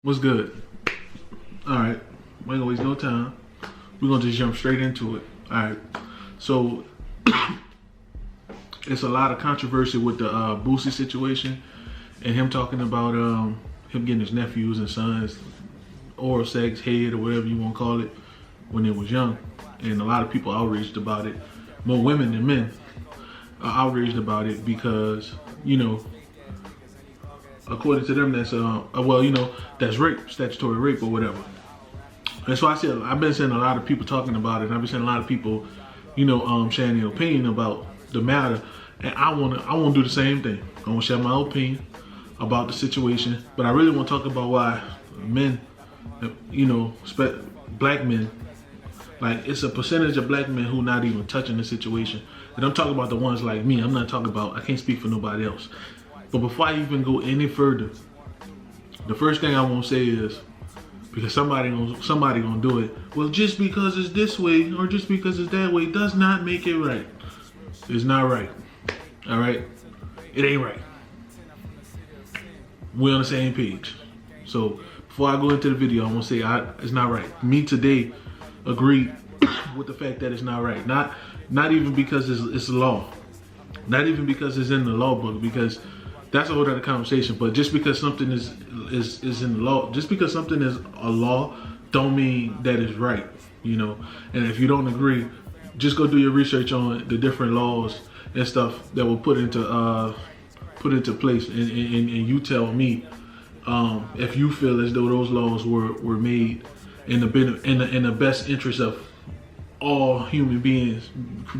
What's good? All right, we ain't gonna waste no time. We're gonna just jump straight into it. All right, so it's a lot of controversy with the Boosie situation and him talking about him getting his nephews and sons oral sex, head, or whatever you want to call it, when they was young, and a lot of people outraged about it. More women than men are outraged about it because according to them, that's that's rape, statutory rape or whatever. And so I've been seeing a lot of people talking about it, and I've been seeing a lot of people, sharing their opinion about the matter. And I wanna do the same thing. I wanna share my opinion about the situation, but I really want to talk about why men, black men, like it's a percentage of black men who not even touching the situation. And I'm talking about the ones like me. I'm not talking about, I can't speak for nobody else. But before I even go any further, the first thing I want to say is, because somebody gonna do it. Well, just because it's this way or just because it's that way does not make it right. It's not right. All right, it ain't right. We're on the same page. So before I go into the video, I want to say it's not right. Me today agreed with the fact that it's not right. Not even because it's law. Not even because it's in the law book, because that's a whole other conversation. But just because something is in the law, just because something is a law, don't mean that it's right, And if you don't agree, just go do your research on the different laws and stuff that were put into place, and you tell me if you feel as though those laws were made in the best interest of all human beings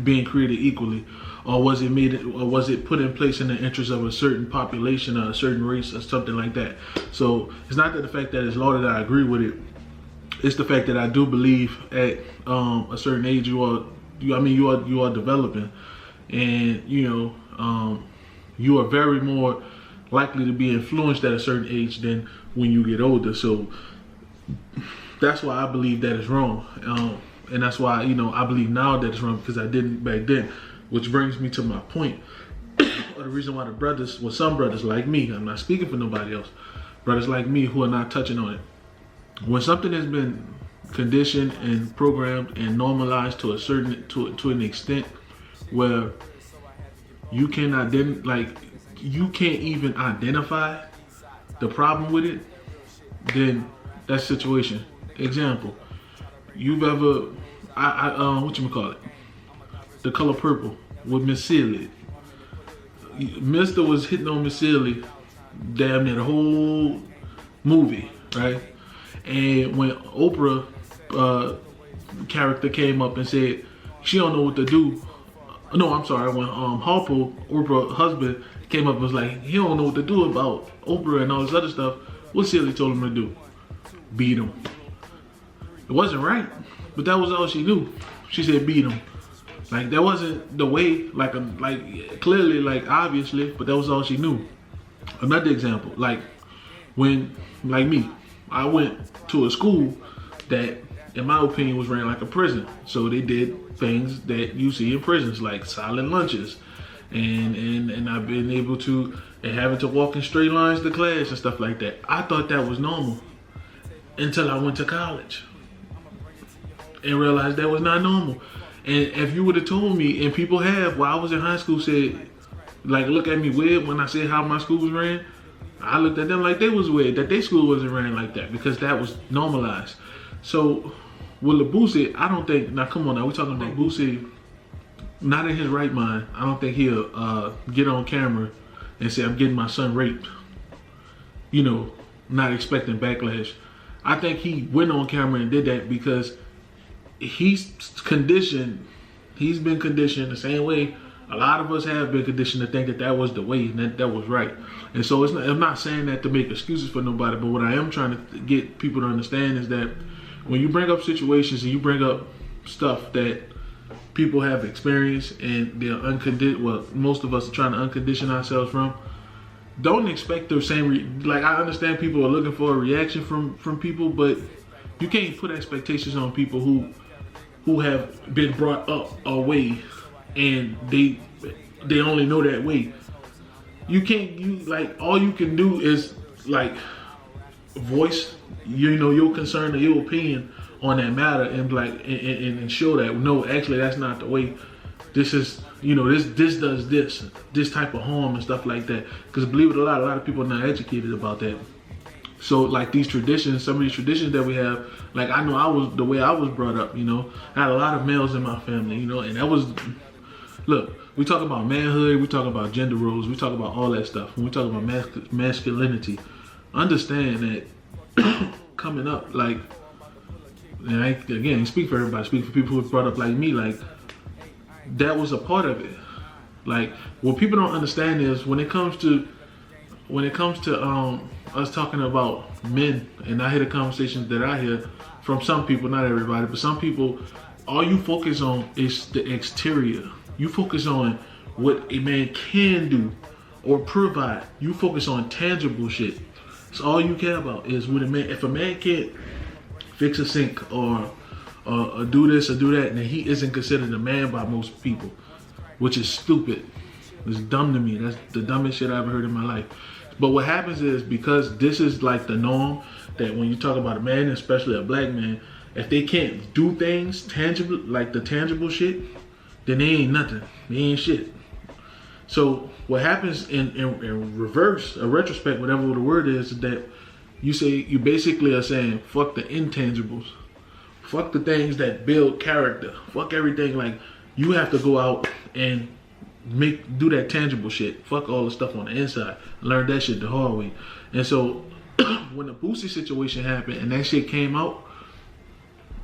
being created equally, or was it put in place in the interest of a certain population or a certain race or something like that. So it's not that the fact that it's law that I agree with it. It's the fact that I do believe at a certain age you are developing, and you are very more likely to be influenced at a certain age than when you get older. So that's why I believe that is wrong. And that's why, I believe now that it's wrong, because I didn't back then. Which brings me to my point, or the reason why some brothers like me, I'm not speaking for nobody else, brothers like me who are not touching on it. When something has been conditioned and programmed and normalized to an extent where you can't even identify the problem with it, then that situation. Example, you've ever, The Color Purple with Miss Celie. Mr. was hitting on Miss Celie damn near the whole movie, right? And when Oprah character came up and said she don't know what to do. No, I'm sorry. When Harpo, Oprah's husband, came up and was like, he don't know what to do about Oprah and all this other stuff, what Celie told him to do? Beat him. It wasn't right, but that was all she knew. She said beat him. Like, that wasn't the way, clearly, obviously, but that was all she knew. Another example, when me, I went to a school that, in my opinion, was ran like a prison. So they did things that you see in prisons, like silent lunches, and I've been able to, and having to walk in straight lines to class and stuff like that. I thought that was normal until I went to college and realized that was not normal. And if you would have told me, and people have, while I was in high school, said, look at me weird when I said how my school was ran, I looked at them like they was weird, that their school wasn't ran like that, because that was normalized. So with Lil Boosie, I don't think, now come on now, we talking about Boosie, not in his right mind. I don't think he'll get on camera and say, I'm getting my son raped, not expecting backlash. I think he went on camera and did that because he's been conditioned the same way a lot of us have been conditioned to think that was the way, and that was right. And so I'm not saying that to make excuses for nobody, but what I am trying to get people to understand is that when you bring up situations and you bring up stuff that people have experienced and they're most of us are trying to uncondition ourselves from, don't expect the same, I understand people are looking for a reaction from people, but you can't put expectations on people who have been brought up a way and they only know that way. You can't, all you can do is voice, your concern or your opinion on that matter, and like and show that no, actually that's not the way. This is, this does this type of harm and stuff like that. Because believe it or not, a lot of people are not educated about that. So like these traditions, some of these traditions that we have, like I know the way I was brought up, I had a lot of males in my family, and that was, look, we talk about manhood, we talk about gender roles, we talk about all that stuff. When we talk about masculinity, understand that coming up, like, and I speak for everybody, speak for people who were brought up like me, like, that was a part of it. Like, what people don't understand is when it comes to us talking about men, and I hear the conversations that I hear from some people, not everybody, but some people, all you focus on is the exterior. You focus on what a man can do or provide. You focus on tangible shit. So all you care about is what a man, if a man can't fix a sink or do this or do that, then he isn't considered a man by most people, which is stupid. It's dumb to me. That's the dumbest shit I've ever heard in my life. But what happens is, because this is like the norm, that when you talk about a man, especially a black man, if they can't do things tangible, like the tangible shit, then they ain't nothing. They ain't shit. So what happens in reverse, or retrospect, whatever the word is that you basically are saying, fuck the intangibles. Fuck the things that build character. Fuck everything. Like, you have to go out and do that tangible shit. Fuck all the stuff on the inside. Learn that shit the hard way. And so when the Boosie situation happened and that shit came out,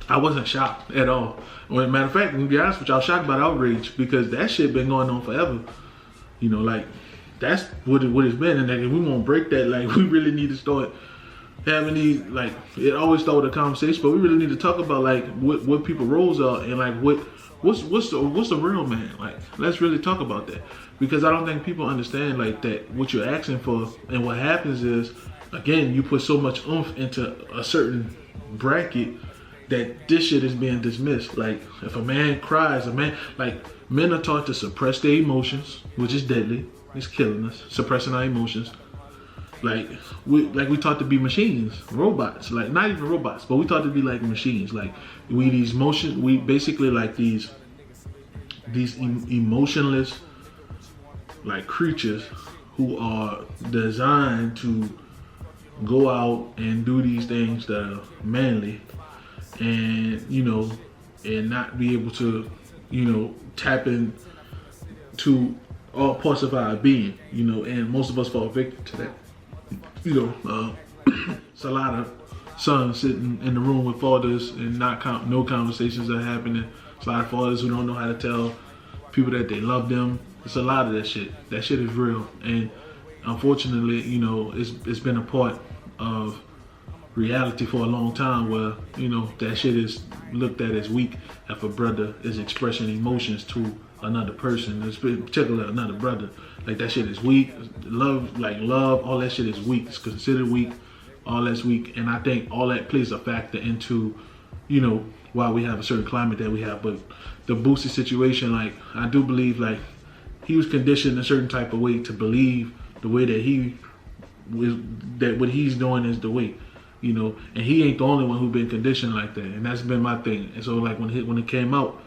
I wasn't shocked at all. Well, matter of fact, to be honest with you, I was shocked by the outrage, because that shit been going on forever. Like, that's what it's been. And like, if we won't break that, like, we really need to start having these, like, it always start with a conversation, but we really need to talk about like what people roles are, and like what's the real man. Like, let's really talk about that, because I don't think people understand like that what you're asking for. And what happens is, again, you put so much oomph into a certain bracket that this shit is being dismissed. Like, if a man cries, men are taught to suppress their emotions, which is deadly. It's killing us, suppressing our emotions. Like we taught to be machines, robots. Like, not even robots, but we taught to be like machines. Like, we basically like these emotionless like creatures who are designed to go out and do these things that are manly, and and not be able to tap in to all parts of our being, and most of us fall victim to that. It's a lot of sons sitting in the room with fathers and no conversations are happening. It's a lot of fathers who don't know how to tell people that they love them. It's a lot of that shit. That shit is real, and unfortunately, it's been a part of reality for a long time, where that shit is looked at as weak if a brother is expressing emotions to another person, particularly another brother. Like, that shit is weak. Love, all that shit is weak. It's considered weak. All that's weak. And I think all that plays a factor into, why we have a certain climate that we have. But the Boosie situation, like, I do believe, like, he was conditioned a certain type of way to believe the way that what he's doing is the way, and he ain't the only one who's been conditioned like that. And that's been my thing. And so, like, when it came out,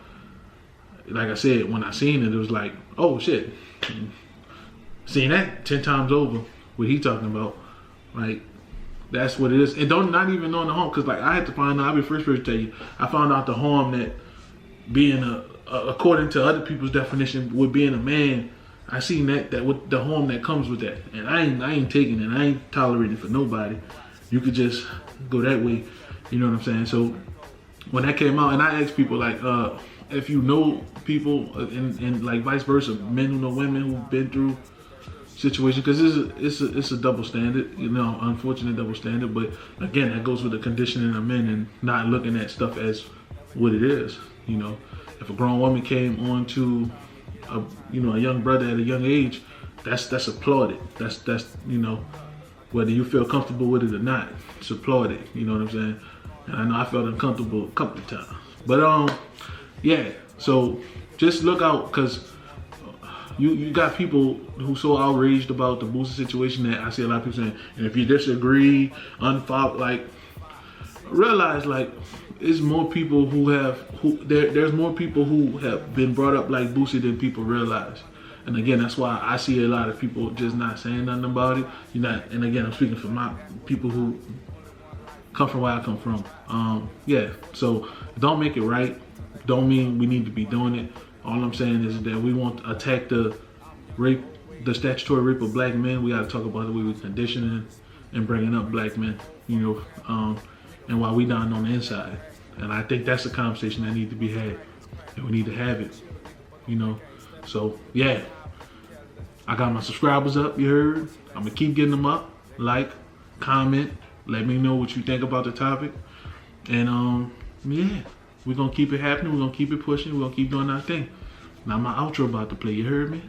like I said, when I seen it, it was like, oh shit. Seeing that 10 times over, what he talking about, like, that's what it is. And not even on the harm, because like, I had to find out, I'll be first to tell you, I found out the harm that being according to other people's definition, with being a man, I seen that with the harm that comes with that. And I ain't taking it, I ain't tolerating it for nobody. You could just go that way, you know what I'm saying? So when that came out, and I asked people, like, if you know people, and like vice versa, men who know women who've been through situation, because it's a double standard, unfortunate double standard. But again, that goes with the conditioning of men and not looking at stuff as what it is. If a grown woman came on to a young brother at a young age, that's applauded. That's whether you feel comfortable with it or not, it's applauded. You know what I'm saying? And I know I felt uncomfortable a couple of times, but yeah. So just look out, because you got people who so outraged about the Boosie situation that I see a lot of people saying, and if you disagree, unfollow. Like, realize like it's more people there's more people who have been brought up like Boosie than people realize. And again, that's why I see a lot of people just not saying nothing about it. And again, I'm speaking for my people who come from where I come from. Yeah, so don't make it right. Don't mean we need to be doing it. All I'm saying is that we won't attack the statutory rape of black men. We got to talk about the way we're conditioning and bringing up black men, and why we down on the inside. And I think that's a conversation that needs to be had, and we need to have it, So yeah, I got my subscribers up, you heard? I'm gonna keep getting them up. Like, comment, let me know what you think about the topic. And yeah, we're gonna keep it happening, we're gonna keep it pushing, we're gonna keep doing our thing. Now my outro about to play, you heard me?